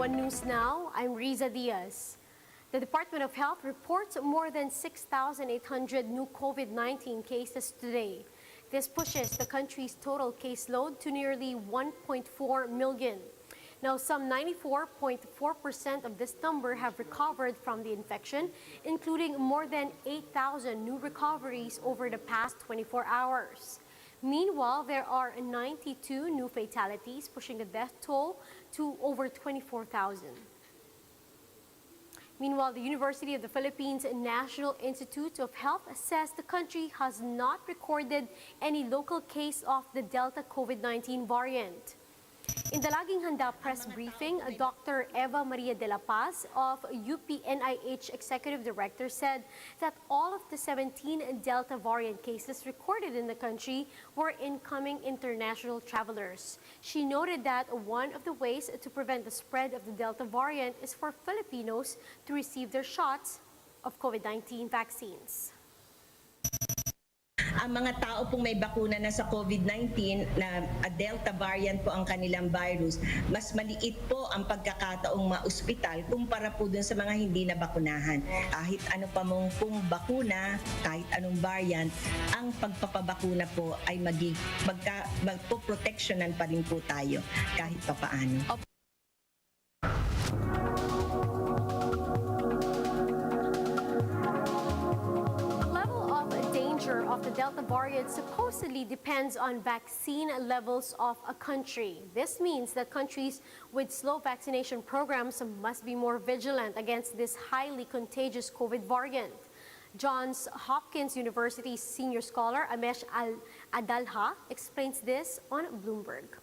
One News Now, I'm Riza Diaz. The Department of Health reports more than 6,800 new COVID-19 cases today. This pushes the country's total caseload to nearly 1.4 million. Now, some 94.4% of this number have recovered from the infection, including more than 8,000 new recoveries over the past 24 hours. Meanwhile, there are 92 new fatalities, pushing the death toll to over 24,000. Meanwhile, the University of the Philippines National Institute of Health says the country has not recorded any local case of the Delta COVID-19 variant. In the Laging Handa press briefing, Dr. Eva Maria de la Paz of UP-NIH Executive Director said that all of the 17 Delta variant cases recorded in the country were incoming international travelers. She noted that one of the ways to prevent the spread of the Delta variant is for Filipinos to receive their shots of COVID-19 vaccines. Ang mga tao pong may bakuna na sa COVID-19 na Delta variant po ang kanilang virus, mas maliit po ang pagkakataong ma-ospital kumpara po dun sa mga hindi na bakunahan. Kahit ano pa mong pong bakuna, kahit anong variant, ang pagpapabakuna po ay magpo-protectionan pa rin po tayo kahit pa paano. Of the Delta variant supposedly depends on vaccine levels of a country. This means that countries with slow vaccination programs must be more vigilant against this highly contagious COVID variant. Johns Hopkins University senior scholar Amesh Adalha explains this on Bloomberg.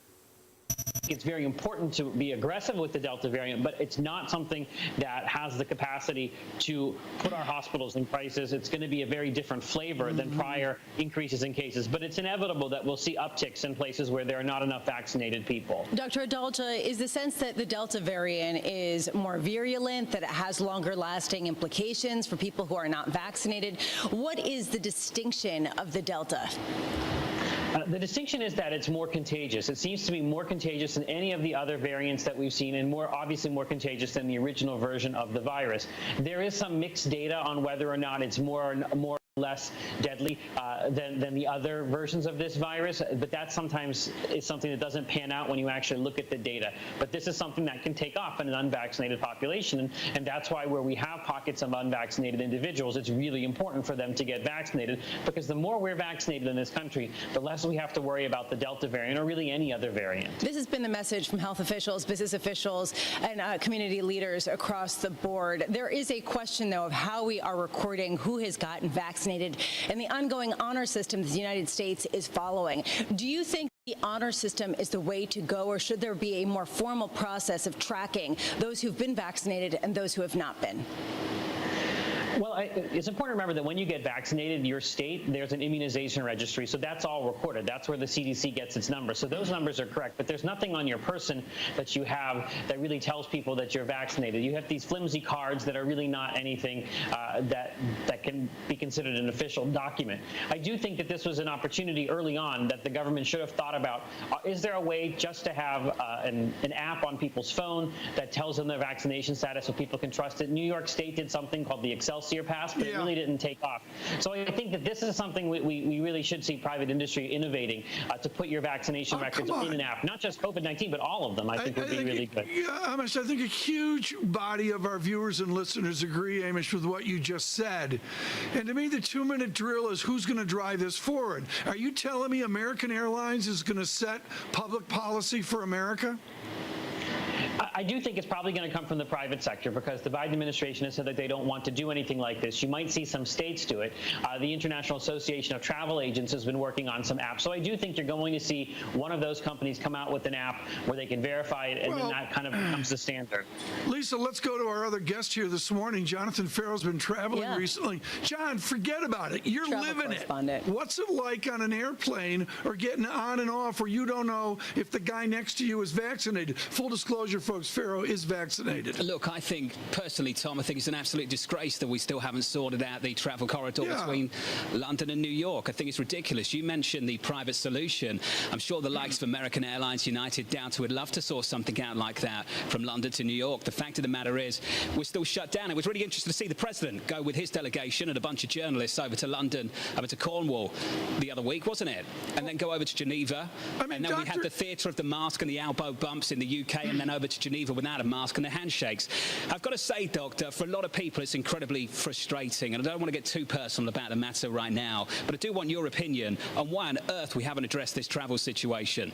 It's very important to be aggressive with the Delta variant, but it's not something that has the capacity to put our hospitals in crisis. It's going to be a very different flavor than prior increases in cases, but it's inevitable that we'll see upticks in places where there are not enough vaccinated people. Dr. Adalha, is the sense that the Delta variant is more virulent, that it has longer lasting implications for people who are not vaccinated? What is the distinction of the Delta? The distinction is that it's more contagious. It seems to be more contagious than any of the other variants that we've seen, and obviously more contagious than the original version of the virus. There is some mixed data on whether or not it's more or less deadly than the other versions of this virus, but that sometimes is something that doesn't pan out when you actually look at the data. But this is something that can take off in an unvaccinated population, and that's why where we have pockets of unvaccinated individuals, it's really important for them to get vaccinated, because the more we're vaccinated in this country, the less we have to worry about the Delta variant or really any other variant. This has been the message from health officials, business officials, and community leaders across the board. There is a question, though, of how we are recording who has gotten vaccinated and the ongoing honor system that the United States is following. Do you think the honor system is the way to go, or should there be a more formal process of tracking those who've been vaccinated and those who have not been? Well, it's important to remember that when you get vaccinated, your state, there's an immunization registry, so that's all recorded. That's where the CDC gets its numbers. So those numbers are correct, but there's nothing on your person that you have that really tells people that you're vaccinated. You have these flimsy cards that are really not anything that can be considered an official document. I do think that this was an opportunity early on that the government should have thought about. Is there a way just to have an app on people's phone that tells them their vaccination status so people can trust it? New York State did something called the Excelsior Pass, but it really didn't take off. So I think that this is something we really should see private industry innovating to put your vaccination records in an app. Not just COVID-19, but all of them, I think would be really good. Yeah, Amish, I think a huge body of our viewers and listeners agree, Amish, with what you just said. And to me, the 2-minute drill is who's going to drive this forward. Are you telling me American Airlines is going to set public policy for America? I do think it's probably going to come from the private sector, because the Biden administration has said that they don't want to do anything like this. You might see some states do it. The International Association of Travel Agents has been working on some apps. So I do think you're going to see one of those companies come out with an app where they can verify it, and then that kind of becomes the standard. Lisa, let's go to our other guest here this morning. Jonathan Farrell's been traveling recently. John, forget about it. You're living it. What's it like on an airplane or getting on and off where you don't know if the guy next to you is vaccinated? Full disclosure, folks Pharaoh is vaccinated? Look, I think, personally, Tom, I think it's an absolute disgrace that we still haven't sorted out the travel corridor between London and New York. I think it's ridiculous. You mentioned the private solution. I'm sure the likes of American Airlines, United, Delta would love to sort something out like that from London to New York. The fact of the matter is, we're still shut down. It was really interesting to see the president go with his delegation and a bunch of journalists over to London, over to Cornwall the other week, wasn't it? And then go over to Geneva. And then we had the theatre of the mask and the elbow bumps in the UK, and then over to Geneva without a mask and the handshakes. I've got to say, Doctor, for a lot of people, it's incredibly frustrating. And I don't want to get too personal about the matter right now, but I do want your opinion on why on earth we haven't addressed this travel situation.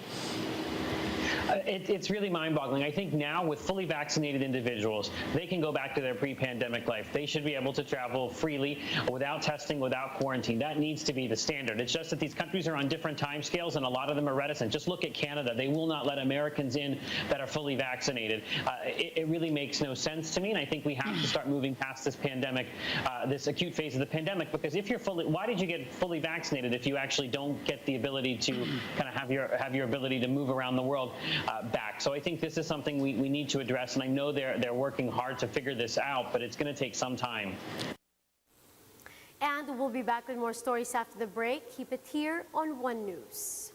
It's really mind-boggling. I think now with fully vaccinated individuals, they can go back to their pre-pandemic life. They should be able to travel freely without testing, without quarantine. That needs to be the standard. It's just that these countries are on different timescales, and a lot of them are reticent. Just look at Canada. They will not let Americans in that are fully vaccinated. It really makes no sense to me, and I think we have to start moving past this pandemic, this acute phase of the pandemic, because if you're why did you get fully vaccinated if you actually don't get the ability to kind of have your ability to move around the world back? So I think this is something we need to address, and I know they're working hard to figure this out, but it's going to take some time. And we'll be back with more stories after the break. Keep it here on One News.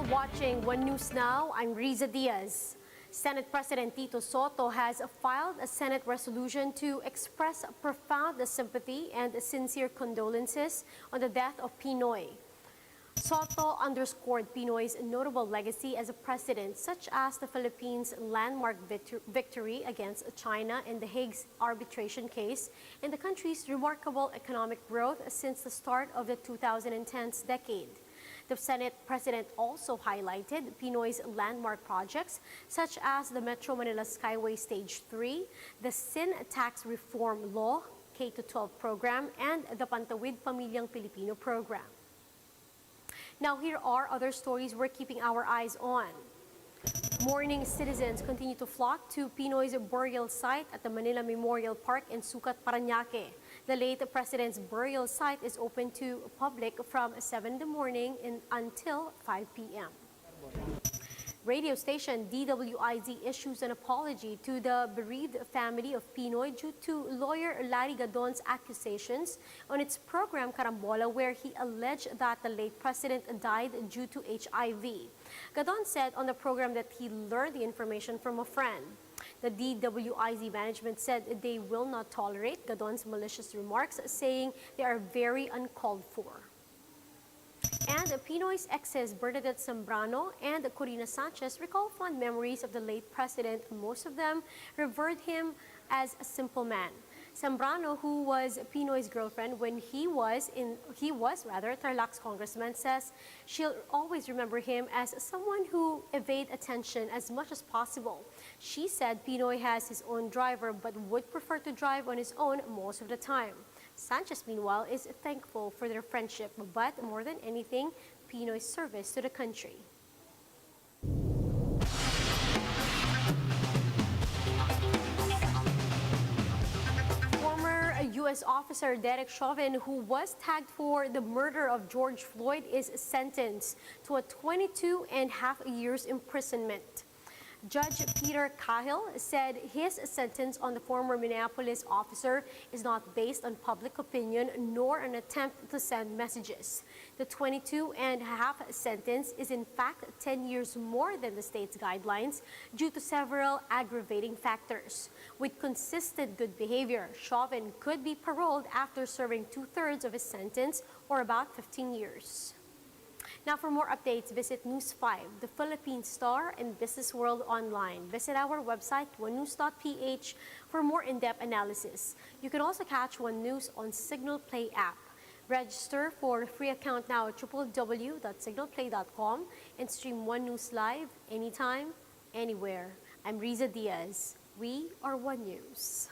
Watching One News Now, I'm Riza Diaz. Senate President Tito Soto has filed a Senate resolution to express profound sympathy and sincere condolences on the death of Pinoy. Soto underscored Pinoy's notable legacy as a president, such as the Philippines' landmark victory against China in the Hague's arbitration case, and the country's remarkable economic growth since the start of the 2010s decade. The Senate President also highlighted Pinoy's landmark projects such as the Metro Manila Skyway Stage 3, the Sin Tax Reform Law, K-12 program, and the Pantawid Pamilyang Pilipino program. Now here are other stories we're keeping our eyes on. Mourning citizens continue to flock to Pinoy's burial site at the Manila Memorial Park in Sucat, Parañaque. The late president's burial site is open to public from 7 in the morning until 5 p.m. Radio station DWIZ issues an apology to the bereaved family of Pinoy due to lawyer Larry Gadon's accusations on its program Carambola, where he alleged that the late president died due to HIV. Gadon said on the program that he learned the information from a friend. The DWIZ management said they will not tolerate Gadon's malicious remarks, saying they are very uncalled for. And Pinoy's exes Bernadette Zambrano and Corina Sanchez recall fond memories of the late president. Most of them revered him as a simple man. Zambrano, who was Pinoy's girlfriend when he was Tarlac's congressman, says she'll always remember him as someone who evaded attention as much as possible. She said Pinoy has his own driver but would prefer to drive on his own most of the time. Sanchez, meanwhile, is thankful for their friendship, but more than anything, Pinoy's service to the country. Former U.S. officer Derek Chauvin, who was tagged for the murder of George Floyd, is sentenced to a 22.5 years imprisonment. Judge Peter Cahill said his sentence on the former Minneapolis officer is not based on public opinion nor an attempt to send messages. The 22-and-a-half sentence is in fact 10 years more than the state's guidelines due to several aggravating factors. With consistent good behavior, Chauvin could be paroled after serving 2/3 of his sentence, or about 15 years. Now, for more updates, visit News 5, the Philippine Star, and Business World Online. Visit our website, onenews.ph, for more in-depth analysis. You can also catch One News on Signal Play app. Register for a free account now at www.signalplay.com and stream One News live anytime, anywhere. I'm Riza Diaz. We are One News.